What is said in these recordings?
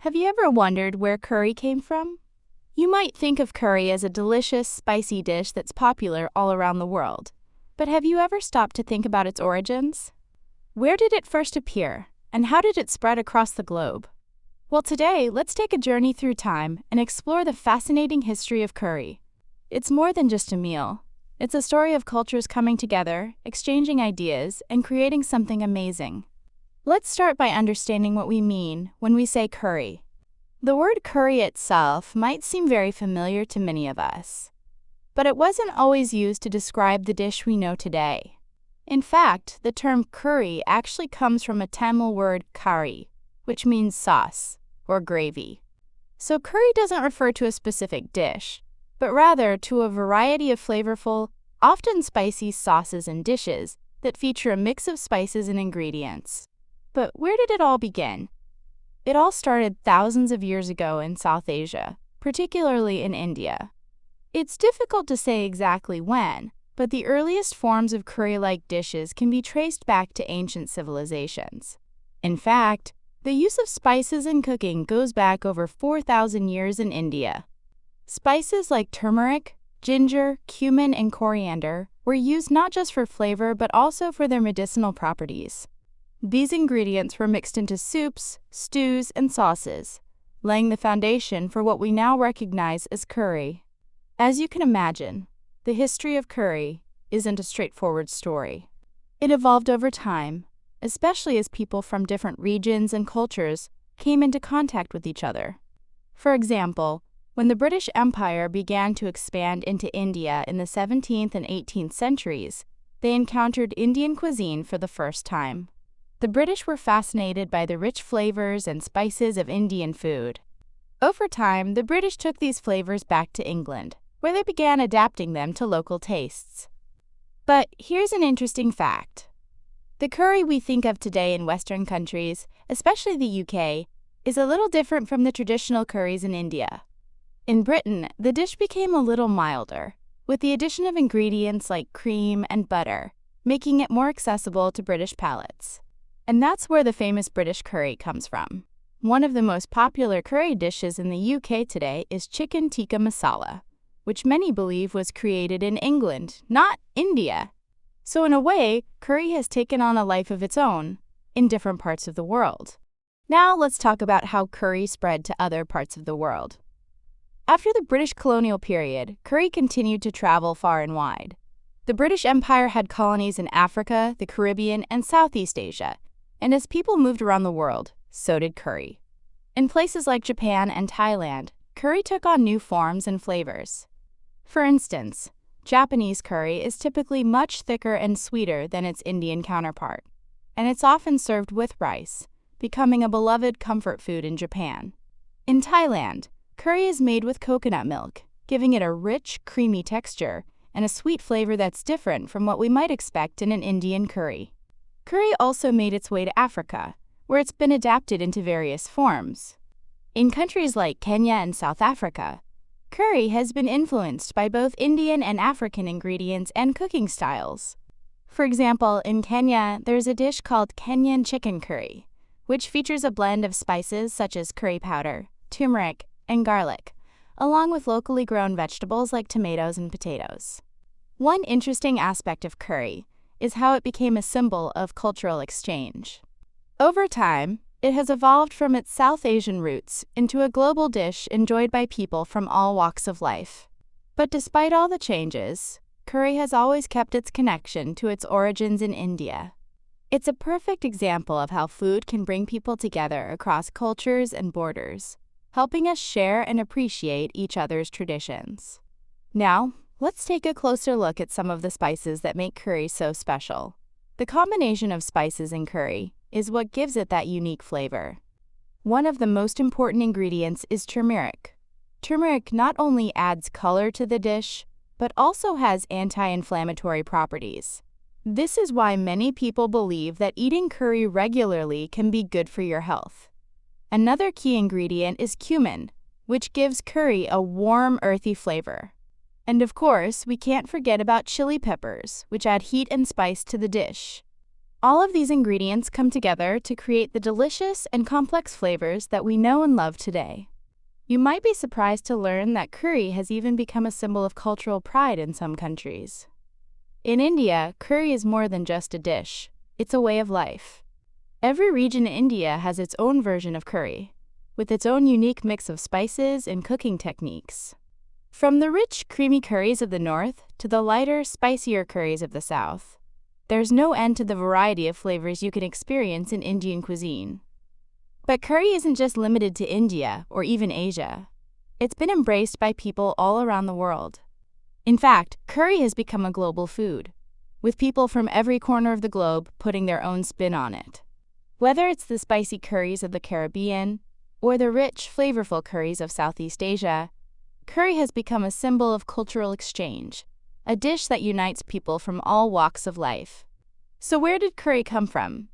Have you ever wondered where curry came from? You might think of curry as a delicious, spicy dish that's popular all around the world. But have you ever stopped to think about its origins? Where did it first appear, and how did it spread across the globe? Well, today, let's take a journey through time and explore the fascinating history of curry. It's more than just a meal. It's a story of cultures coming together, exchanging ideas, and creating something amazing. Let's start by understanding what we mean when we say curry. The word curry itself might seem very familiar to many of us, but it wasn't always used to describe the dish we know today. In fact, the term curry actually comes from a Tamil word curry, which means sauce or gravy. So curry doesn't refer to a specific dish, but rather to a variety of flavorful, often spicy sauces and dishes that feature a mix of spices and ingredients. But where did it all begin? It all started thousands of years ago in South Asia, particularly in India. It's difficult to say exactly when, but the earliest forms of curry-like dishes can be traced back to ancient civilizations. In fact, the use of spices in cooking goes back over 4,000 years in India. Spices like turmeric, ginger, cumin, and coriander were used not just for flavor but also for their medicinal properties. These ingredients were mixed into soups, stews, and sauces, laying the foundation for what we now recognize as curry. As you can imagine, the history of curry isn't a straightforward story. It evolved over time, especially as people from different regions and cultures came into contact with each other. For example, when the British Empire began to expand into India in the 17th and 18th centuries, they encountered Indian cuisine for the first time. The British were fascinated by the rich flavors and spices of Indian food. Over time, the British took these flavors back to England, where they began adapting them to local tastes. But here's an interesting fact. The curry we think of today in Western countries, especially the UK, is a little different from the traditional curries in India. In Britain, the dish became a little milder, with the addition of ingredients like cream and butter, making it more accessible to British palates. And that's where the famous British curry comes from. One of the most popular curry dishes in the UK today is chicken tikka masala, which many believe was created in England, not India. So in a way, curry has taken on a life of its own in different parts of the world. Now let's talk about how curry spread to other parts of the world. After the British colonial period, curry continued to travel far and wide. The British Empire had colonies in Africa, the Caribbean, and Southeast Asia, and as people moved around the world, so did curry. In places like Japan and Thailand, curry took on new forms and flavors. For instance, Japanese curry is typically much thicker and sweeter than its Indian counterpart, and it's often served with rice, becoming a beloved comfort food in Japan. In Thailand, curry is made with coconut milk, giving it a rich, creamy texture and a sweet flavor that's different from what we might expect in an Indian curry. Curry also made its way to Africa, where it's been adapted into various forms. In countries like Kenya and South Africa, curry has been influenced by both Indian and African ingredients and cooking styles. For example, in Kenya, there's a dish called Kenyan chicken curry, which features a blend of spices such as curry powder, turmeric, and garlic, along with locally grown vegetables like tomatoes and potatoes. One interesting aspect of curry is how it became a symbol of cultural exchange. Over time, it has evolved from its South Asian roots into a global dish enjoyed by people from all walks of life. But despite all the changes, curry has always kept its connection to its origins in India. It's a perfect example of how food can bring people together across cultures and borders, helping us share and appreciate each other's traditions. Now, let's take a closer look at some of the spices that make curry so special. The combination of spices in curry is what gives it that unique flavor. One of the most important ingredients is turmeric. Turmeric not only adds color to the dish, but also has anti-inflammatory properties. This is why many people believe that eating curry regularly can be good for your health. Another key ingredient is cumin, which gives curry a warm, earthy flavor. And of course, we can't forget about chili peppers, which add heat and spice to the dish. All of these ingredients come together to create the delicious and complex flavors that we know and love today. You might be surprised to learn that curry has even become a symbol of cultural pride in some countries. In India, curry is more than just a dish. It's a way of life. Every region in India has its own version of curry, with its own unique mix of spices and cooking techniques. From the rich, creamy curries of the north to the lighter, spicier curries of the south, there's no end to the variety of flavors you can experience in Indian cuisine. But curry isn't just limited to India or even Asia. It's been embraced by people all around the world. In fact, curry has become a global food, with people from every corner of the globe putting their own spin on it. Whether it's the spicy curries of the Caribbean or the rich, flavorful curries of Southeast Asia, curry has become a symbol of cultural exchange, a dish that unites people from all walks of life. So where did curry come from?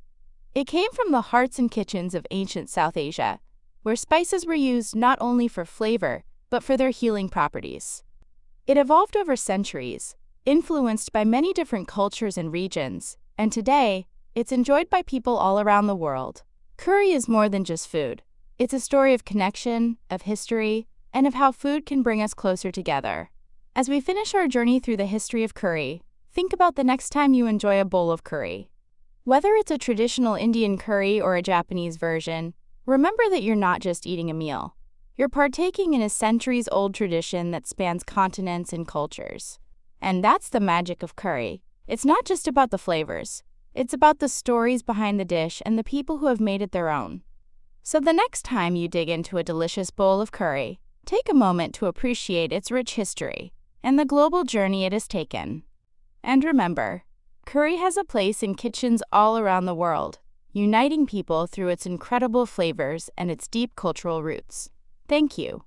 It came from the hearts and kitchens of ancient South Asia, where spices were used not only for flavor, but for their healing properties. It evolved over centuries, influenced by many different cultures and regions, and today, it's enjoyed by people all around the world. Curry is more than just food. It's a story of connection, of history, and of how food can bring us closer together. As we finish our journey through the history of curry, think about the next time you enjoy a bowl of curry. Whether it's a traditional Indian curry or a Japanese version, remember that you're not just eating a meal. You're partaking in a centuries-old tradition that spans continents and cultures. And that's the magic of curry. It's not just about the flavors. It's about the stories behind the dish and the people who have made it their own. So the next time you dig into a delicious bowl of curry, take a moment to appreciate its rich history and the global journey it has taken. And remember, curry has a place in kitchens all around the world, uniting people through its incredible flavors and its deep cultural roots. Thank you.